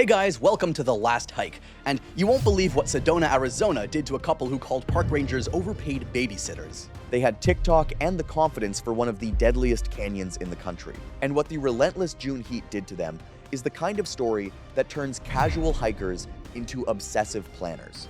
Hey guys, welcome to The Last Hike. And you won't believe what Sedona, Arizona did to a couple who called park rangers overpaid babysitters. They had TikTok and the confidence for one of the deadliest canyons in the country. And what the relentless June heat did to them is the kind of story that turns casual hikers into obsessive planners.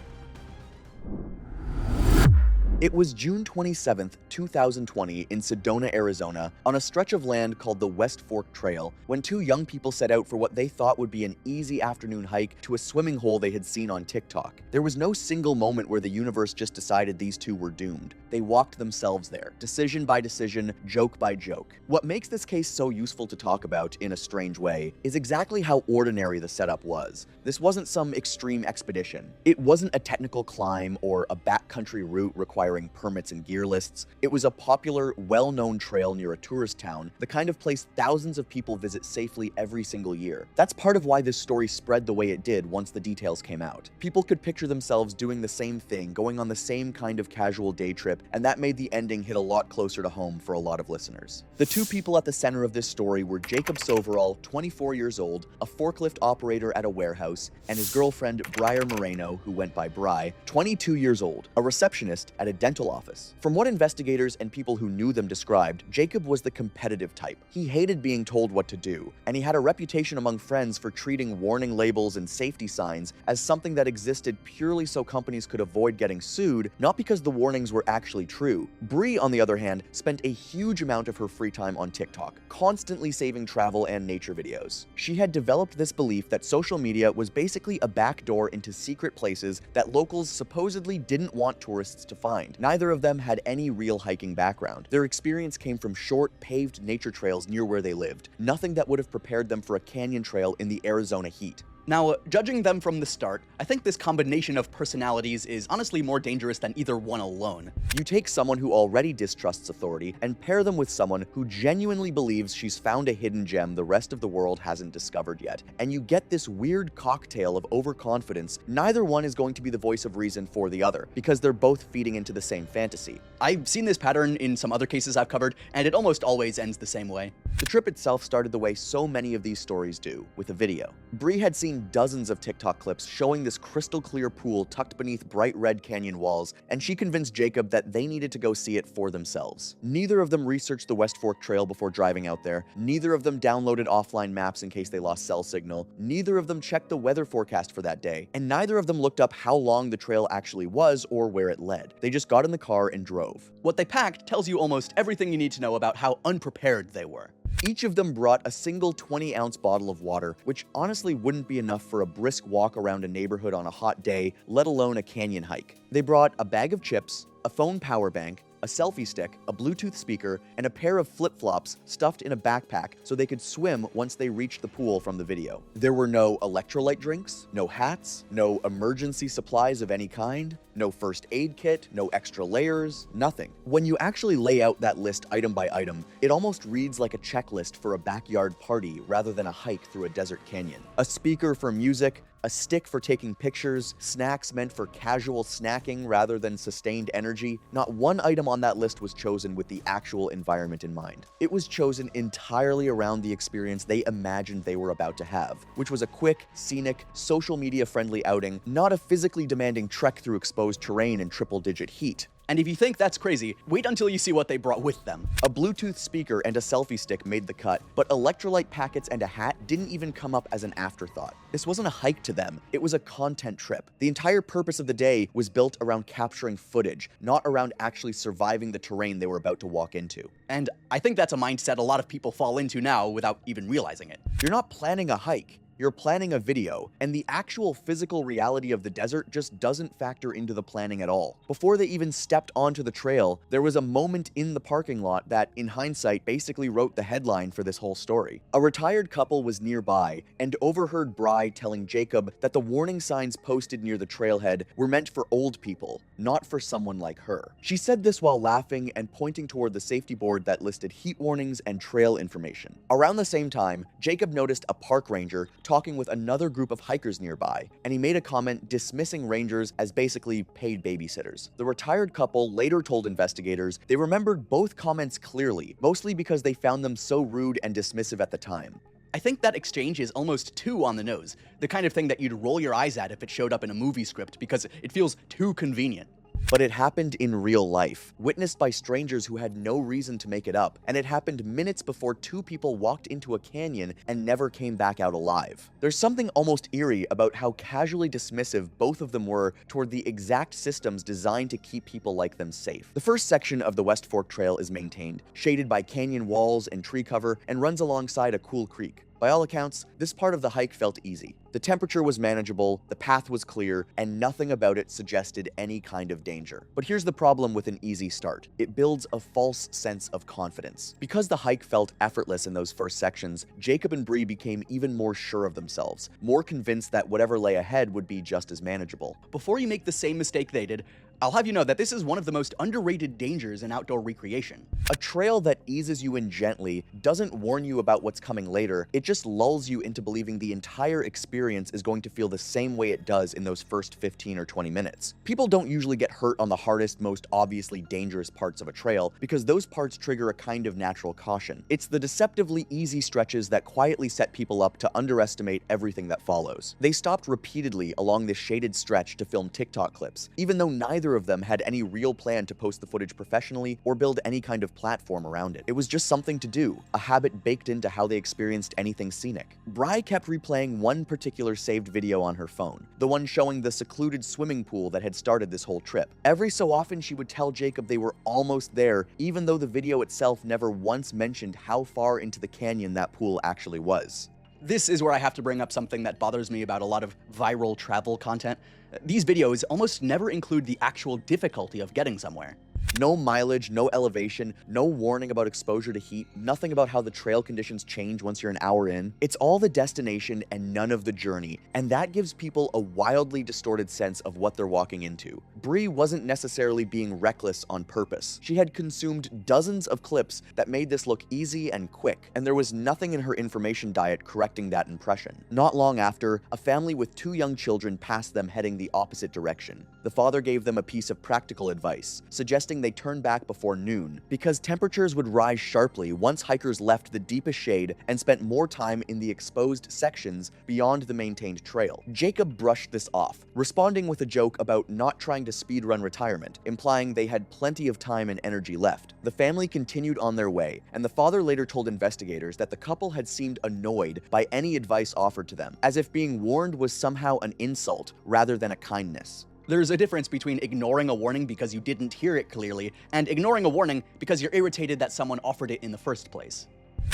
It was June 27, 2020 in Sedona, Arizona, on a stretch of land called the West Fork Trail, when two young people set out for what they thought would be an easy afternoon hike to a swimming hole they had seen on TikTok. There was no single moment where the universe just decided these two were doomed. They walked themselves there, decision by decision, joke by joke. What makes this case so useful to talk about in a strange way is exactly how ordinary the setup was. This wasn't some extreme expedition. It wasn't a technical climb or a backcountry route requiring permits and gear lists. It was a popular, well-known trail near a tourist town, the kind of place thousands of people visit safely every single year. That's part of why this story spread the way it did once the details came out. People could picture themselves doing the same thing, going on the same kind of casual day trip, and that made the ending hit a lot closer to home for a lot of listeners. The two people at the center of this story were Jacob Soverall, 24 years old, a forklift operator at a warehouse, and his girlfriend, Briar Moreno, who went by Bri, 22 years old, a receptionist at a dental office. From what investigators and people who knew them described, Jacob was the competitive type. He hated being told what to do, and he had a reputation among friends for treating warning labels and safety signs as something that existed purely so companies could avoid getting sued, not because the warnings were actually true. Bri, on the other hand, spent a huge amount of her free time on TikTok, constantly saving travel and nature videos. She had developed this belief that social media was basically a backdoor into secret places that locals supposedly didn't want tourists to find. Neither of them had any real hiking background. Their experience came from short, paved nature trails near where they lived, nothing that would have prepared them for a canyon trail in the Arizona heat. Now, judging them from the start, I think this combination of personalities is honestly more dangerous than either one alone. You take someone who already distrusts authority and pair them with someone who genuinely believes she's found a hidden gem the rest of the world hasn't discovered yet, and you get this weird cocktail of overconfidence. Neither one is going to be the voice of reason for the other, because they're both feeding into the same fantasy. I've seen this pattern in some other cases I've covered, and it almost always ends the same way. The trip itself started the way so many of these stories do, with a video. Bri had seen dozens of TikTok clips showing this crystal clear pool tucked beneath bright red canyon walls, and she convinced Jacob that they needed to go see it for themselves. Neither of them researched the West Fork Trail before driving out there. Neither of them downloaded offline maps in case they lost cell signal. Neither of them checked the weather forecast for that day. And neither of them looked up how long the trail actually was or where it led. They just got in the car and drove. What they packed tells you almost everything you need to know about how unprepared they were. Each of them brought a single 20-ounce bottle of water, which honestly wouldn't be enough for a brisk walk around a neighborhood on a hot day, let alone a canyon hike. They brought a bag of chips, a phone power bank, a selfie stick, a Bluetooth speaker, and a pair of flip-flops stuffed in a backpack so they could swim once they reached the pool from the video. There were no electrolyte drinks, no hats, no emergency supplies of any kind, no first aid kit, no extra layers, nothing. When you actually lay out that list item by item, it almost reads like a checklist for a backyard party rather than a hike through a desert canyon. A speaker for music, a stick for taking pictures, snacks meant for casual snacking rather than sustained energy. Not one item on that list was chosen with the actual environment in mind. It was chosen entirely around the experience they imagined they were about to have, which was a quick, scenic, social media-friendly outing, not a physically demanding trek through exposed terrain in triple-digit heat. And if you think that's crazy, wait until you see what they brought with them. A Bluetooth speaker and a selfie stick made the cut, but electrolyte packets and a hat didn't even come up as an afterthought. This wasn't a hike to them, it was a content trip. The entire purpose of the day was built around capturing footage, not around actually surviving the terrain they were about to walk into. And I think that's a mindset a lot of people fall into now without even realizing it. You're not planning a hike. You're planning a video, and the actual physical reality of the desert just doesn't factor into the planning at all. Before they even stepped onto the trail, there was a moment in the parking lot that, in hindsight, basically wrote the headline for this whole story. A retired couple was nearby and overheard Bri telling Jacob that the warning signs posted near the trailhead were meant for old people, not for someone like her. She said this while laughing and pointing toward the safety board that listed heat warnings and trail information. Around the same time, Jacob noticed a park ranger talking with another group of hikers nearby, and he made a comment dismissing rangers as basically paid babysitters. The retired couple later told investigators they remembered both comments clearly, mostly because they found them so rude and dismissive at the time. I think that exchange is almost too on the nose, the kind of thing that you'd roll your eyes at if it showed up in a movie script because it feels too convenient. But it happened in real life, witnessed by strangers who had no reason to make it up, and it happened minutes before two people walked into a canyon and never came back out alive. There's something almost eerie about how casually dismissive both of them were toward the exact systems designed to keep people like them safe. The first section of the West Fork Trail is maintained, shaded by canyon walls and tree cover, and runs alongside a cool creek. By all accounts, this part of the hike felt easy. The temperature was manageable, the path was clear, and nothing about it suggested any kind of danger. But here's the problem with an easy start. It builds a false sense of confidence. Because the hike felt effortless in those first sections, Jacob and Bree became even more sure of themselves, more convinced that whatever lay ahead would be just as manageable. Before you make the same mistake they did, I'll have you know that this is one of the most underrated dangers in outdoor recreation. A trail that eases you in gently doesn't warn you about what's coming later, it just lulls you into believing the entire experience is going to feel the same way it does in those first 15 or 20 minutes. People don't usually get hurt on the hardest, most obviously dangerous parts of a trail because those parts trigger a kind of natural caution. It's the deceptively easy stretches that quietly set people up to underestimate everything that follows. They stopped repeatedly along this shaded stretch to film TikTok clips, even though neither of them had any real plan to post the footage professionally or build any kind of platform around it. It was just something to do, a habit baked into how they experienced anything scenic. Bri kept replaying one particular saved video on her phone, the one showing the secluded swimming pool that had started this whole trip. Every so often she would tell Jacob they were almost there, even though the video itself never once mentioned how far into the canyon that pool actually was. This is where I have to bring up something that bothers me about a lot of viral travel content. These videos almost never include the actual difficulty of getting somewhere. No mileage, no elevation, no warning about exposure to heat, nothing about how the trail conditions change once you're an hour in. It's all the destination and none of the journey, and that gives people a wildly distorted sense of what they're walking into. Bree wasn't necessarily being reckless on purpose. She had consumed dozens of clips that made this look easy and quick, and there was nothing in her information diet correcting that impression. Not long after, a family with two young children passed them heading the opposite direction. The father gave them a piece of practical advice, suggesting they turn back before noon, because temperatures would rise sharply once hikers left the deepest shade and spent more time in the exposed sections beyond the maintained trail. Jacob brushed this off, responding with a joke about not trying to speedrun retirement, implying they had plenty of time and energy left. The family continued on their way, and the father later told investigators that the couple had seemed annoyed by any advice offered to them, as if being warned was somehow an insult rather than a kindness. There's a difference between ignoring a warning because you didn't hear it clearly and ignoring a warning because you're irritated that someone offered it in the first place.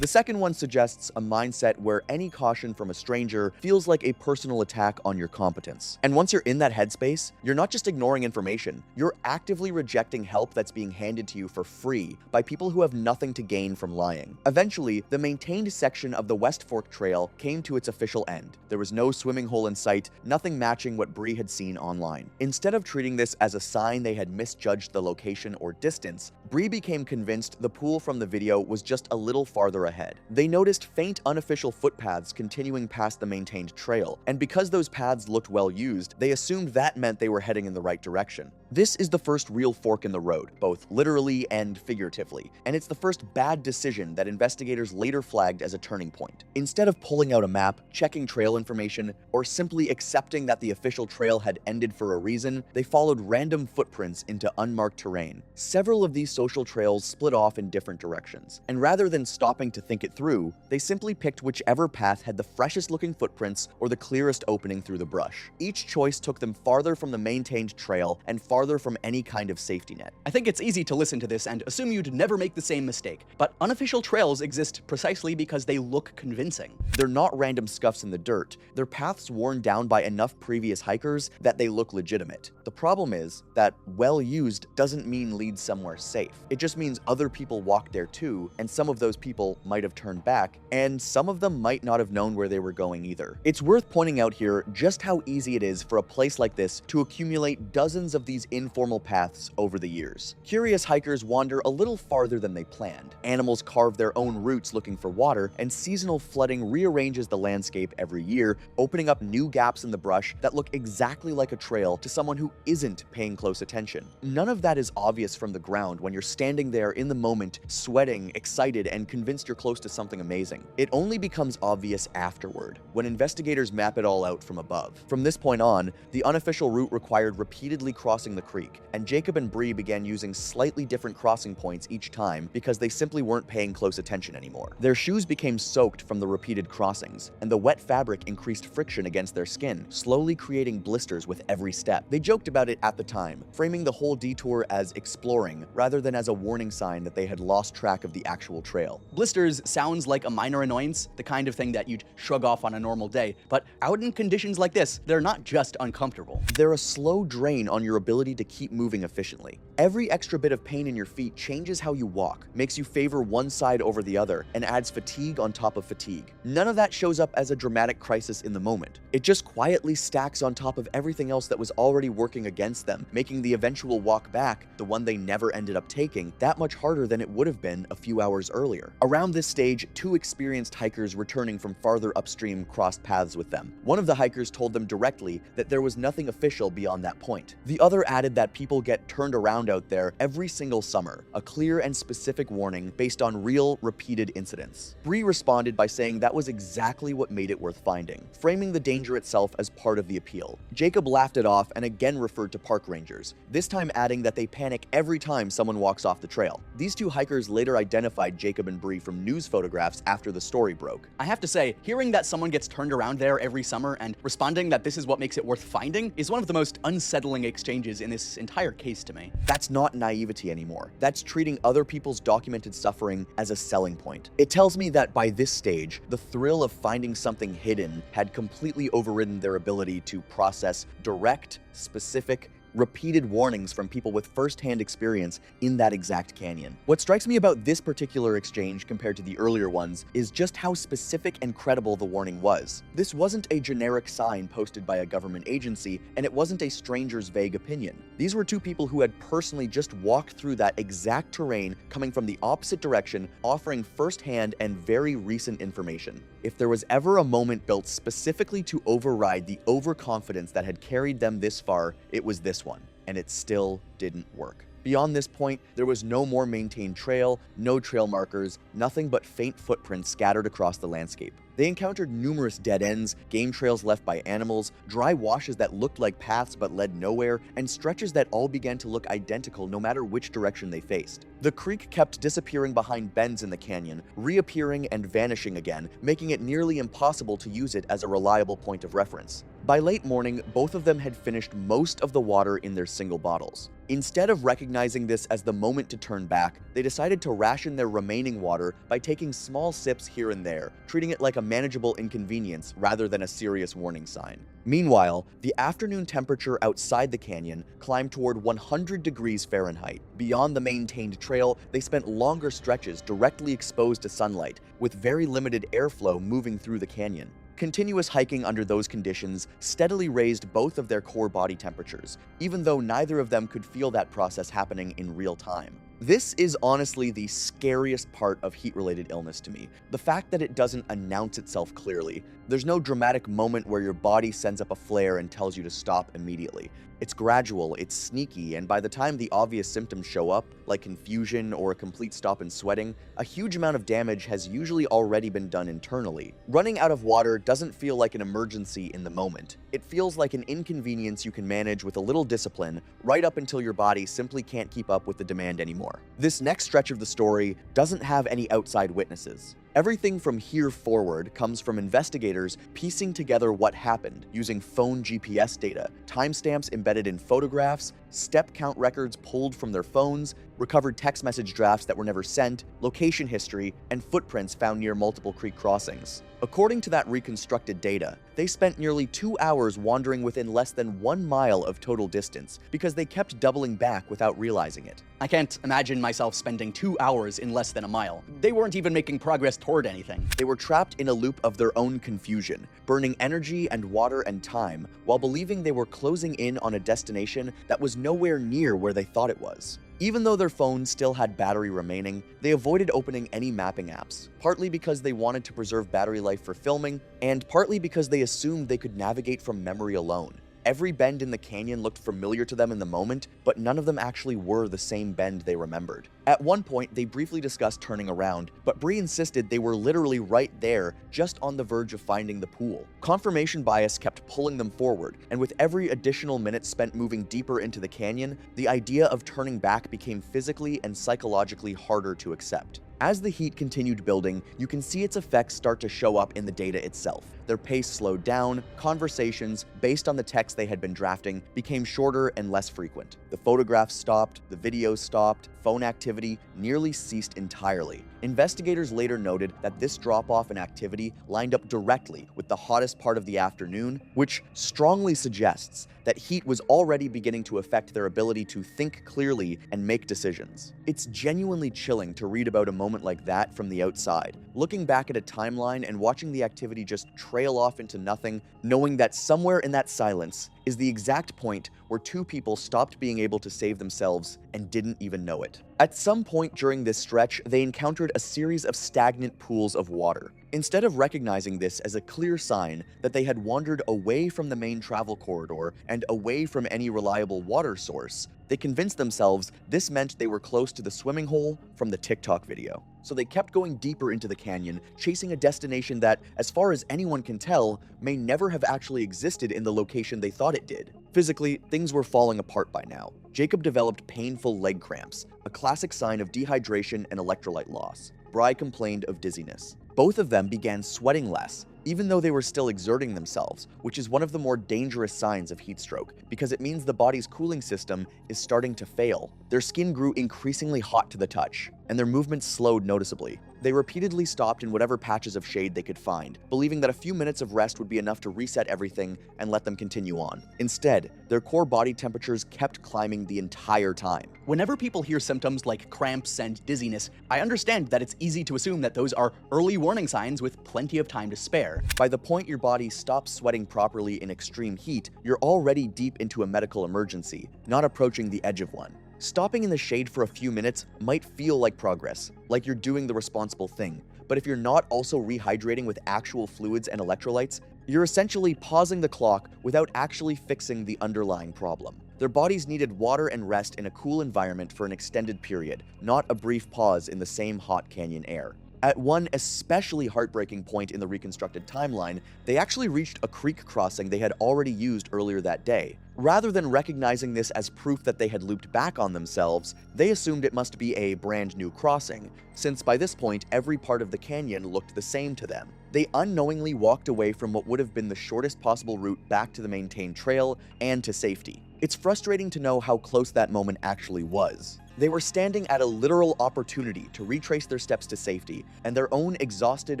The second one suggests a mindset where any caution from a stranger feels like a personal attack on your competence. And once you're in that headspace, you're not just ignoring information, you're actively rejecting help that's being handed to you for free by people who have nothing to gain from lying. Eventually, the maintained section of the West Fork Trail came to its official end. There was no swimming hole in sight, nothing matching what Bree had seen online. Instead of treating this as a sign they had misjudged the location or distance, Bree became convinced the pool from the video was just a little farther ahead. They noticed faint unofficial footpaths continuing past the maintained trail, and because those paths looked well used, they assumed that meant they were heading in the right direction. This is the first real fork in the road, both literally and figuratively, and it's the first bad decision that investigators later flagged as a turning point. Instead of pulling out a map, checking trail information, or simply accepting that the official trail had ended for a reason, they followed random footprints into unmarked terrain. Several of these social trails split off in different directions, and rather than stopping to think it through, they simply picked whichever path had the freshest looking footprints or the clearest opening through the brush. Each choice took them farther from the maintained trail and farther from any kind of safety net. I think it's easy to listen to this and assume you'd never make the same mistake, but unofficial trails exist precisely because they look convincing. They're not random scuffs in the dirt, they're paths worn down by enough previous hikers that they look legitimate. The problem is that well used doesn't mean lead somewhere safe. It just means other people walked there too, and some of those people might have turned back, and some of them might not have known where they were going either. It's worth pointing out here just how easy it is for a place like this to accumulate dozens of these informal paths over the years. Curious hikers wander a little farther than they planned. Animals carve their own routes looking for water, and seasonal flooding rearranges the landscape every year, opening up new gaps in the brush that look exactly like a trail to someone who isn't paying close attention. None of that is obvious from the ground when you're standing there in the moment, sweating, excited, and convinced you're close to something amazing. It only becomes obvious afterward, when investigators map it all out from above. From this point on, the unofficial route required repeatedly crossing the creek, and Jacob and Bree began using slightly different crossing points each time because they simply weren't paying close attention anymore. Their shoes became soaked from the repeated crossings, and the wet fabric increased friction against their skin, slowly creating blisters with every step. They joked about it at the time, framing the whole detour as exploring rather than as a warning sign that they had lost track of the actual trail. Blisters sounds like a minor annoyance, the kind of thing that you'd shrug off on a normal day, but out in conditions like this, they're not just uncomfortable. They're a slow drain on your ability to keep moving efficiently. Every extra bit of pain in your feet changes how you walk, makes you favor one side over the other, and adds fatigue on top of fatigue. None of that shows up as a dramatic crisis in the moment. It just quietly stacks on top of everything else that was already working against them, making the eventual walk back, the one they never ended up taking, that much harder than it would have been a few hours earlier. Around this stage, two experienced hikers returning from farther upstream crossed paths with them. One of the hikers told them directly that there was nothing official beyond that point. The other added that people get turned around out there every single summer, a clear and specific warning based on real, repeated incidents. Bree responded by saying that was exactly what made it worth finding, framing the danger itself as part of the appeal. Jacob laughed it off and again referred to park rangers, this time adding that they panic every time someone walks off the trail. These two hikers later identified Jacob and Bree from news photographs after the story broke. I have to say, hearing that someone gets turned around there every summer and responding that this is what makes it worth finding is one of the most unsettling exchanges in this entire case to me. That's not naivety anymore. That's treating other people's documented suffering as a selling point. It tells me that by this stage, the thrill of finding something hidden had completely overridden their ability to process direct, specific, repeated warnings from people with first-hand experience in that exact canyon. What strikes me about this particular exchange compared to the earlier ones is just how specific and credible the warning was. This wasn't a generic sign posted by a government agency, and it wasn't a stranger's vague opinion. These were two people who had personally just walked through that exact terrain coming from the opposite direction, offering first-hand and very recent information. If there was ever a moment built specifically to override the overconfidence that had carried them this far, it was this one, and it still didn't work. Beyond this point, there was no more maintained trail, no trail markers, nothing but faint footprints scattered across the landscape. They encountered numerous dead ends, game trails left by animals, dry washes that looked like paths but led nowhere, and stretches that all began to look identical no matter which direction they faced. The creek kept disappearing behind bends in the canyon, reappearing and vanishing again, making it nearly impossible to use it as a reliable point of reference. By late morning, both of them had finished most of the water in their single bottles. Instead of recognizing this as the moment to turn back, they decided to ration their remaining water by taking small sips here and there, treating it like a manageable inconvenience rather than a serious warning sign. Meanwhile, the afternoon temperature outside the canyon climbed toward 100 degrees Fahrenheit. Beyond the maintained trail, they spent longer stretches directly exposed to sunlight, with very limited airflow moving through the canyon. Continuous hiking under those conditions steadily raised both of their core body temperatures, even though neither of them could feel that process happening in real time. This is honestly the scariest part of heat-related illness to me, the fact that it doesn't announce itself clearly. There's no dramatic moment where your body sends up a flare and tells you to stop immediately. It's gradual, it's sneaky, and by the time the obvious symptoms show up, like confusion or a complete stop in sweating, a huge amount of damage has usually already been done internally. Running out of water doesn't feel like an emergency in the moment. It feels like an inconvenience you can manage with a little discipline, right up until your body simply can't keep up with the demand anymore. This next stretch of the story doesn't have any outside witnesses. Everything from here forward comes from investigators piecing together what happened using phone GPS data, timestamps embedded in photographs, step count records pulled from their phones, recovered text message drafts that were never sent, location history, and footprints found near multiple creek crossings. According to that reconstructed data, they spent nearly 2 hours wandering within less than 1 mile of total distance because they kept doubling back without realizing it. I can't imagine myself spending 2 hours in less than a mile. They weren't even making progress toward anything. They were trapped in a loop of their own confusion, burning energy and water and time while believing they were closing in on a destination that was nowhere near where they thought it was. Even though their phones still had battery remaining, they avoided opening any mapping apps, partly because they wanted to preserve battery life for filming, and partly because they assumed they could navigate from memory alone. Every bend in the canyon looked familiar to them in the moment, but none of them actually were the same bend they remembered. At one point, they briefly discussed turning around, but Bree insisted they were literally right there, just on the verge of finding the pool. Confirmation bias kept pulling them forward, and with every additional minute spent moving deeper into the canyon, the idea of turning back became physically and psychologically harder to accept. As the heat continued building, you can see its effects start to show up in the data itself. Their pace slowed down, conversations, based on the text they had been drafting, became shorter and less frequent. The photographs stopped, the videos stopped, phone activity nearly ceased entirely. Investigators later noted that this drop-off in activity lined up directly with the hottest part of the afternoon, which strongly suggests that heat was already beginning to affect their ability to think clearly and make decisions. It's genuinely chilling to read about a moment like that from the outside, looking back at a timeline and watching the activity just trail off into nothing, knowing that somewhere in that silence is the exact point where two people stopped being able to save themselves and didn't even know it. At some point during this stretch, they encountered a series of stagnant pools of water. Instead of recognizing this as a clear sign that they had wandered away from the main travel corridor and away from any reliable water source, they convinced themselves this meant they were close to the swimming hole from the TikTok video. So they kept going deeper into the canyon, chasing a destination that, as far as anyone can tell, may never have actually existed in the location they thought it did. Physically, things were falling apart by now. Jacob developed painful leg cramps, a classic sign of dehydration and electrolyte loss. Bri complained of dizziness. Both of them began sweating less, even though they were still exerting themselves, which is one of the more dangerous signs of heat stroke, because it means the body's cooling system is starting to fail. Their skin grew increasingly hot to the touch, and their movements slowed noticeably. They repeatedly stopped in whatever patches of shade they could find, believing that a few minutes of rest would be enough to reset everything and let them continue on. Instead, their core body temperatures kept climbing the entire time. Whenever people hear symptoms like cramps and dizziness, I understand that it's easy to assume that those are early warning signs with plenty of time to spare. By the point your body stops sweating properly in extreme heat, you're already deep into a medical emergency, not approaching the edge of one. Stopping in the shade for a few minutes might feel like progress, like you're doing the responsible thing, but if you're not also rehydrating with actual fluids and electrolytes, you're essentially pausing the clock without actually fixing the underlying problem. Their bodies needed water and rest in a cool environment for an extended period, not a brief pause in the same hot canyon air. At one especially heartbreaking point in the reconstructed timeline, they actually reached a creek crossing they had already used earlier that day. Rather than recognizing this as proof that they had looped back on themselves, they assumed it must be a brand new crossing, since by this point every part of the canyon looked the same to them. They unknowingly walked away from what would have been the shortest possible route back to the maintained trail and to safety. It's frustrating to know how close that moment actually was. They were standing at a literal opportunity to retrace their steps to safety, and their own exhausted,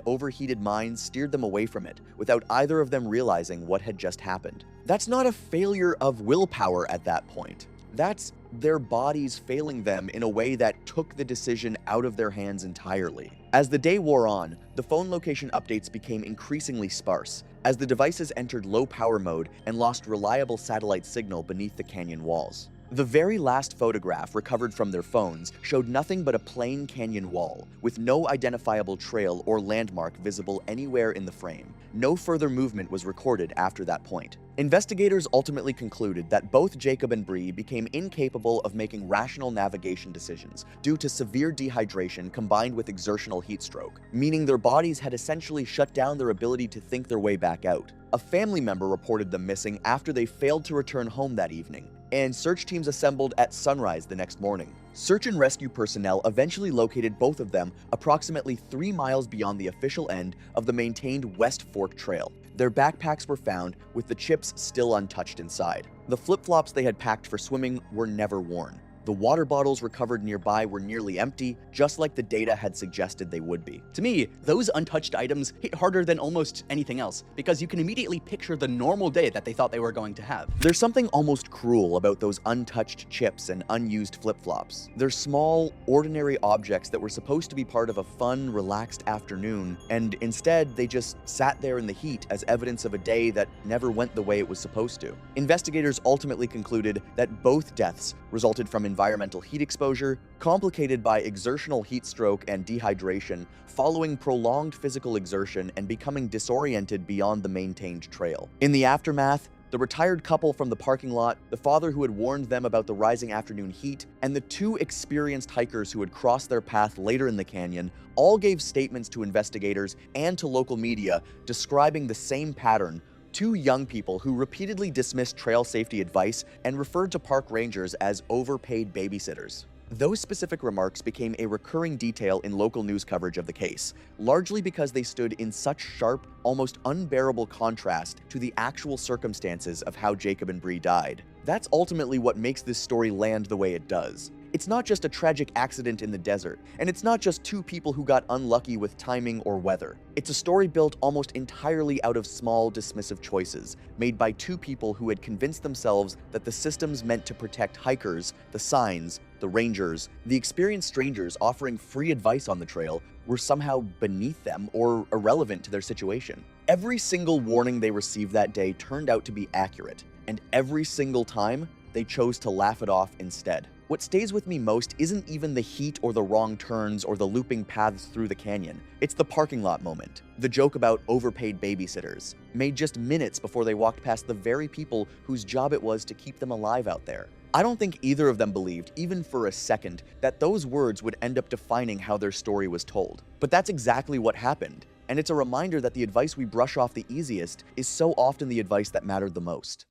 overheated minds steered them away from it, without either of them realizing what had just happened. That's not a failure of willpower at that point. That's their bodies failing them in a way that took the decision out of their hands entirely. As the day wore on, the phone location updates became increasingly sparse, as the devices entered low power mode and lost reliable satellite signal beneath the canyon walls. The very last photograph recovered from their phones showed nothing but a plain canyon wall, with no identifiable trail or landmark visible anywhere in the frame. No further movement was recorded after that point. Investigators ultimately concluded that both Jacob and Bree became incapable of making rational navigation decisions due to severe dehydration combined with exertional heat stroke, meaning their bodies had essentially shut down their ability to think their way back out. A family member reported them missing after they failed to return home that evening, and search teams assembled at sunrise the next morning. Search and rescue personnel eventually located both of them approximately 3 miles beyond the official end of the maintained West Fork Trail. Their backpacks were found with the chips still untouched inside. The flip-flops they had packed for swimming were never worn. The water bottles recovered nearby were nearly empty, just like the data had suggested they would be. To me, those untouched items hit harder than almost anything else, because you can immediately picture the normal day that they thought they were going to have. There's something almost cruel about those untouched chips and unused flip-flops. They're small, ordinary objects that were supposed to be part of a fun, relaxed afternoon, and instead they just sat there in the heat as evidence of a day that never went the way it was supposed to. Investigators ultimately concluded that both deaths resulted from environmental heat exposure, complicated by exertional heat stroke and dehydration, following prolonged physical exertion and becoming disoriented beyond the maintained trail. In the aftermath, the retired couple from the parking lot, the father who had warned them about the rising afternoon heat, and the two experienced hikers who had crossed their path later in the canyon all gave statements to investigators and to local media describing the same pattern: two young people who repeatedly dismissed trail safety advice and referred to park rangers as overpaid babysitters. Those specific remarks became a recurring detail in local news coverage of the case, largely because they stood in such sharp, almost unbearable contrast to the actual circumstances of how Jacob and Bree died. That's ultimately what makes this story land the way it does. It's not just a tragic accident in the desert, and it's not just two people who got unlucky with timing or weather. It's a story built almost entirely out of small, dismissive choices, made by two people who had convinced themselves that the systems meant to protect hikers, the signs, the rangers, the experienced strangers offering free advice on the trail were somehow beneath them or irrelevant to their situation. Every single warning they received that day turned out to be accurate, and every single time, they chose to laugh it off instead. What stays with me most isn't even the heat or the wrong turns or the looping paths through the canyon. It's the parking lot moment. The joke about overpaid babysitters, made just minutes before they walked past the very people whose job it was to keep them alive out there. I don't think either of them believed, even for a second, that those words would end up defining how their story was told. But that's exactly what happened, and it's a reminder that the advice we brush off the easiest is so often the advice that mattered the most.